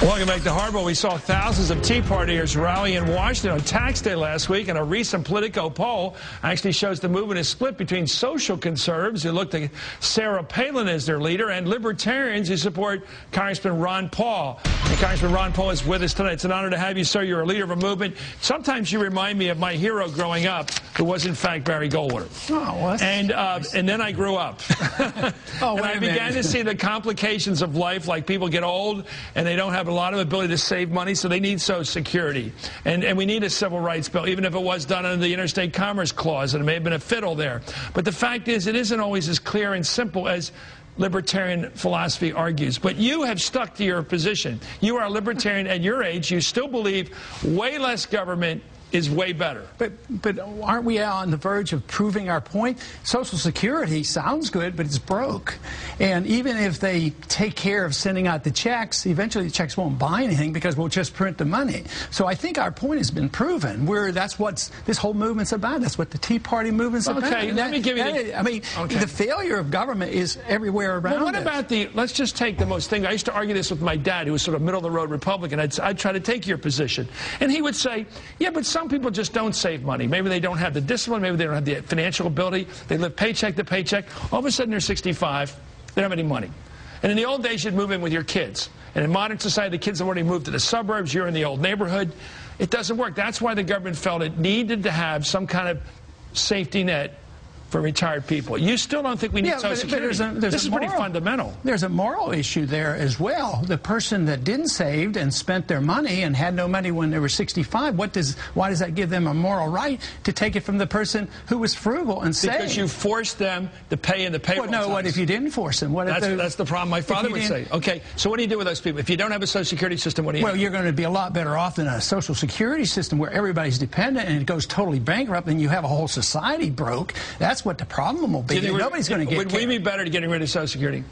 Welcome back to Hardball. We saw thousands of Tea Partiers rally in Washington on Tax Day last week, and a recent Politico poll actually shows the movement is split between social conservatives who look to Sarah Palin as their leader and libertarians who support Congressman Ron Paul. And Congressman Ron Paul is with us tonight. It's an honor to have you, sir. You're a leader of a movement. Sometimes you remind me of my hero growing up, who was in fact Barry Goldwater. Oh, well, and then I grew up. Oh, and I began to see the complications of life, like people get old and they don't have a lot of ability to save money, so they need Social Security. And we need a civil rights bill, even if it was done under the Interstate Commerce Clause, and it may have been a fiddle there. But the fact is, it isn't always as clear and simple as libertarian philosophy argues. But you have stuck to your position. You are a libertarian at your age. You still believe way less government is way better. But aren't we on the verge of proving our point? Social Security sounds good, but it's broke. And even if they take care of sending out the checks, eventually the checks won't buy anything because we'll just print the money. So I think our point has been proven. That's what this whole movement's about. That's what the Tea Party movement's about. Okay, let me give you the failure of government is everywhere around us. Well, what about let's just take the most thing. I used to argue this with my dad, who was sort of middle-of-the-road Republican. I'd try to take your position. And he would say, yeah, but some people just don't save money. Maybe they don't have the discipline. Maybe they don't have the financial ability. They live paycheck to paycheck. All of a sudden, they're 65. They don't have any money. And in the old days, you'd move in with your kids. And in modern society, the kids have already moved to the suburbs. You're in the old neighborhood. It doesn't work. That's why the government felt it needed to have some kind of safety net for retired people. You still don't think we need Social Security? This is pretty fundamental. There's a moral issue there as well. The person that didn't save and spent their money and had no money when they were 65, why does that give them a moral right to take it from the person who was frugal and saved? Because you forced them to pay in the payroll tax. What if you didn't force them? That's the problem my father would say. Okay, so what do you do with those people? If you don't have a Social Security system, what do you do? Well, you're going to be a lot better off than a Social Security system where everybody's dependent and it goes totally bankrupt and you have a whole society broke. That's what the problem will be. Nobody's going to get Would we be better getting rid of Social Security?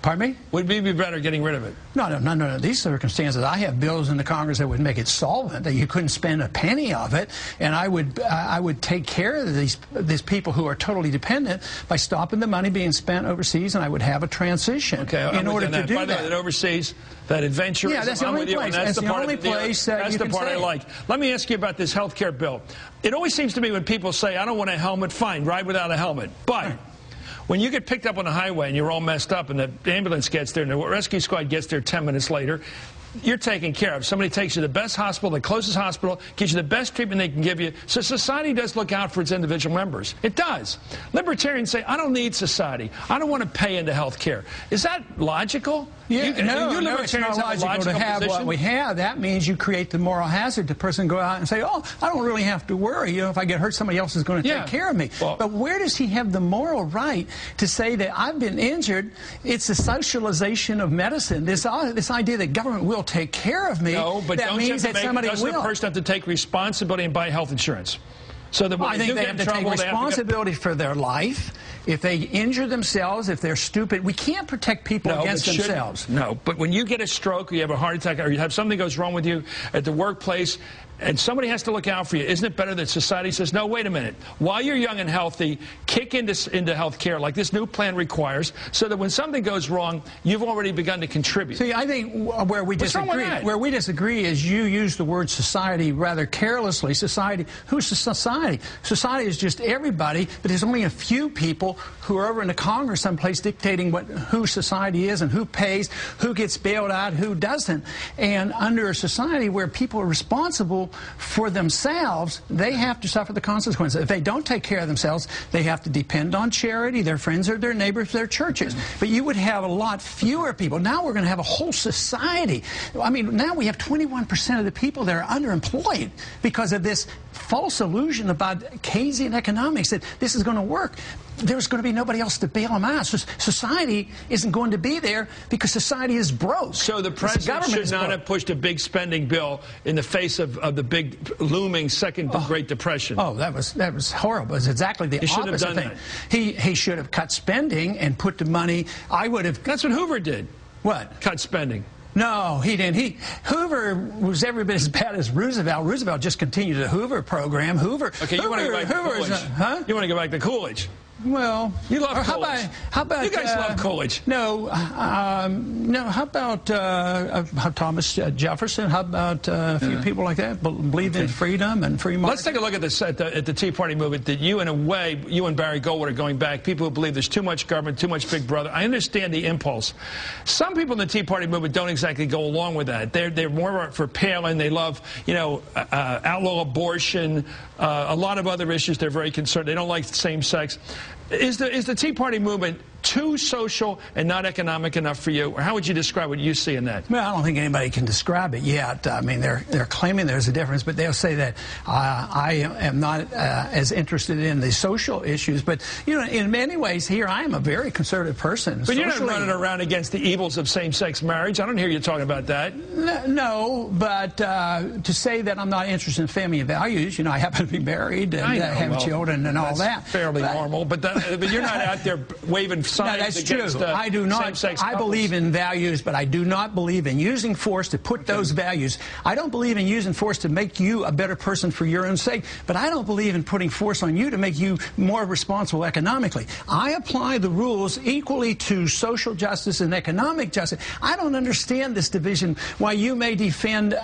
Pardon me? Would we be better getting rid of it? No. These circumstances, I have bills in the Congress that would make it solvent, that you couldn't spend a penny of it, and I would take care of these people who are totally dependent by stopping the money being spent overseas, and I would have a transition in order to do that. By the way, that overseas, that adventure. Yeah, that's the only place. That's the only place that you can say. That's the part I like. Let me ask you about this health care bill. It always seems to me when people say, I don't want a helmet, fine, ride without a helmet. But when you get picked up on the highway and you're all messed up and the ambulance gets there and the rescue squad gets there 10 minutes later, you're taken care of. Somebody takes you to the best hospital, the closest hospital, gives you the best treatment they can give you. So society does look out for its individual members. It does. Libertarians say, I don't need society. I don't want to pay into health care. Is that logical? Yeah, no, it's not logical to have what we have. That means you create the moral hazard. The person go out and say, oh, I don't really have to worry. You know, if I get hurt, somebody else is going to take care of me. Well, but where does he have the moral right to say that I've been injured? It's the socialization of medicine. This idea that government will take care of me. No, but that means that somebody will. Doesn't the person have to take responsibility and buy health insurance? So that I think they have to take responsibility for their life. If they injure themselves, if they're stupid, we can't protect people against themselves. No, but when you get a stroke or you have a heart attack or you have something goes wrong with you at the workplace and somebody has to look out for you, isn't it better that society says, no, wait a minute, while you're young and healthy, kick into health care like this new plan requires so that when something goes wrong, you've already begun to contribute. See, I think where we disagree is you use the word society rather carelessly. Society, who's the society? Society is just everybody, but there's only a few people who are over in the Congress someplace dictating who society is and who pays, who gets bailed out, who doesn't. And under a society where people are responsible for themselves, they have to suffer the consequences. If they don't take care of themselves, they have to depend on charity, their friends or their neighbors, their churches. But you would have a lot fewer people. Now we're going to have a whole society. I mean, now we have 21% of the people that are underemployed because of this false illusion about Keynesian economics that this is going to work. There's going to be nobody else to bail them out. So society isn't going to be there because society is broke. So the president should not have pushed a big spending bill in the face of the big looming second Great Depression. Oh, that was horrible. It's exactly the opposite thing. He should have cut spending and put the money. I would have. That's what Hoover did. What? Cut spending. No, he didn't. Hoover was every bit as bad as Roosevelt. Roosevelt just continued the Hoover program. Okay, you want to go back to Coolidge? Huh? You want to go back to Coolidge? Well, you love Coolidge. How about you guys love Coolidge? No, no. How about Thomas Jefferson? How about a few people like that believed in freedom and free market? Let's take a look at this at the Tea Party movement. That you, in a way, you and Barry Goldwater going back, people who believe there's too much government, too much Big Brother. I understand the impulse. Some people in the Tea Party movement don't exactly go along with that. They're more for Palin. They love, you know, outlaw abortion, a lot of other issues. They're very concerned. They don't like same sex. Is the Tea Party movement too social and not economic enough for you? Or how would you describe what you see in that? Well, I don't think anybody can describe it yet. I mean, they're claiming there's a difference, but they'll say that I am not as interested in the social issues. But, you know, in many ways here, I am a very conservative person. But you're not running around against the evils of same-sex marriage. I don't hear you talking about that. No, but to say that I'm not interested in family values, you know, I happen to be married and have children and all that. Fairly normal, but you're not out there waving signs. No, that's true. I do not. I believe in values, but I do not believe in using force to put those values. I don't believe in using force to make you a better person for your own sake, but I don't believe in putting force on you to make you more responsible economically. I apply the rules equally to social justice and economic justice. I don't understand this division, why you may defend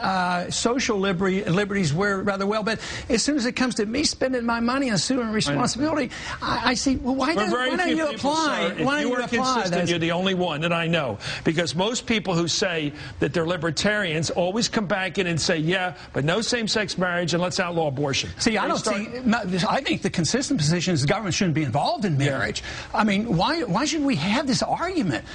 social liberties rather well, but as soon as it comes to me spending my money and assuming responsibility, I see, well, why don't you apply? If you are consistent, you're the only one that I know. Because most people who say that they're libertarians always come back in and say, yeah, but no same-sex marriage and let's outlaw abortion. See, I think the consistent position is the government shouldn't be involved in marriage. Yeah. I mean, why should we have this argument?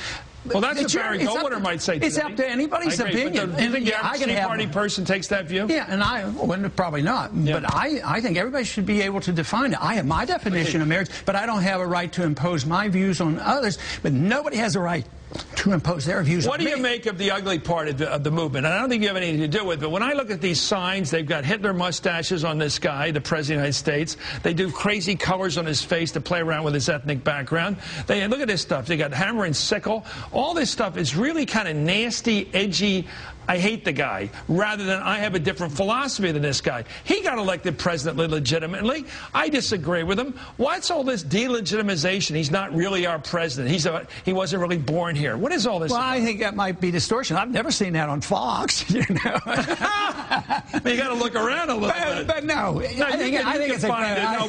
Well, that's what Barry Goldwater might say today. It's up to anybody's opinion. Do you think the average Tea Party person takes that view? Yeah, and probably not. Yeah. But I think everybody should be able to define it. I have my definition of marriage, but I don't have a right to impose my views on others. But nobody has a right to impose their views on me. What do you make of the ugly part of the movement? And I don't think you have anything to do with it, but when I look at these signs, they've got Hitler mustaches on this guy, the President of the United States. They do crazy colors on his face to play around with his ethnic background. They look at this stuff. They got hammer and sickle. All this stuff is really kind of nasty, edgy. I hate the guy, rather than I have a different philosophy than this guy. He got elected president legitimately. I disagree with him. What's all this delegitimization? He's not really our president. He wasn't really born here. What is all this? Well, I think that might be distortion. I've never seen that on Fox, you know. You got to look around a little bit. But no, I think it's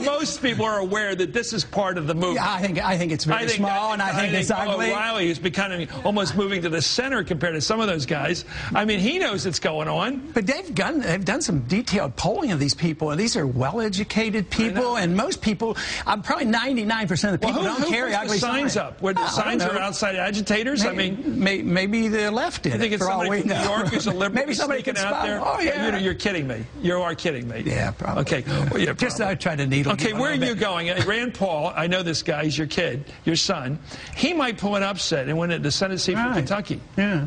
most people are aware that this is part of the movement. Yeah, I think it's very small, and I think it's ugly. O'Reilly is becoming almost moving to the center compared to some of those guys. I mean, he knows it's going on. But they've done some detailed polling of these people, and these are well-educated people, and most people, probably 99% of the people don't carry ugly signs up. Where the signs are outside agitators? Maybe the left did. I think it's somebody from New York who's a liberal. Maybe somebody can out there. Oh, yeah. You're kidding me. You are kidding me. Yeah, probably. Okay. Well, yeah, just I try to needle. Okay, where are you going? Rand Paul, I know this guy. He's your kid, your son. He might pull an upset and win the Senate seat from Kentucky. Yeah.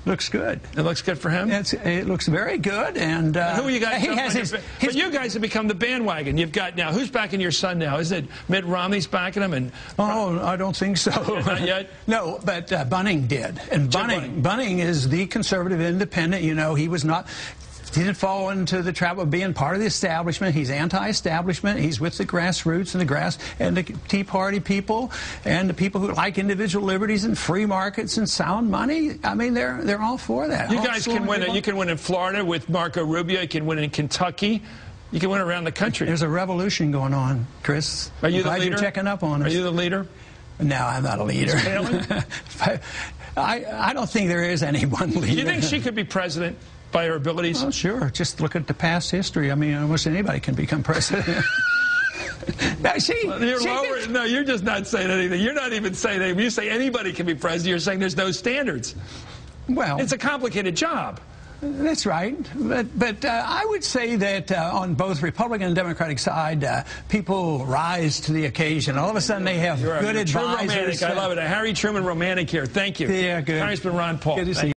Looks good. It looks good for him? It looks very good. And who are you guys? But you guys have become the bandwagon. You've got now, who's backing your son now? Isn't it Mitt Romney's backing him? And I don't think so. Not yet? No, but Bunning did. And Bunning is the conservative independent. You know, he didn't fall into the trap of being part of the establishment. He's anti-establishment. He's with the grassroots and the Tea Party people and the people who like individual liberties and free markets and sound money. I mean, they're all for that. You guys can win. You can win in Florida with Marco Rubio. You can win in Kentucky. You can win around the country. There's a revolution going on, Chris. Are you the leader? You're checking up on us. Are you the leader? No, I'm not a leader. I don't think there is any one leader. Do you think she could be president? By her abilities? Oh, sure. Just look at the past history. I mean, almost anybody can become president. No, you're just not saying anything. You're not even saying anything. You say anybody can be president. You're saying there's no standards. Well, it's a complicated job. That's right. But I would say that on both Republican and Democratic side, people rise to the occasion. All of a sudden, they have good advisors. Romantic. I love it. A Harry Truman romantic here. Thank you. Yeah, good. Congressman Ron Paul. Good to see you.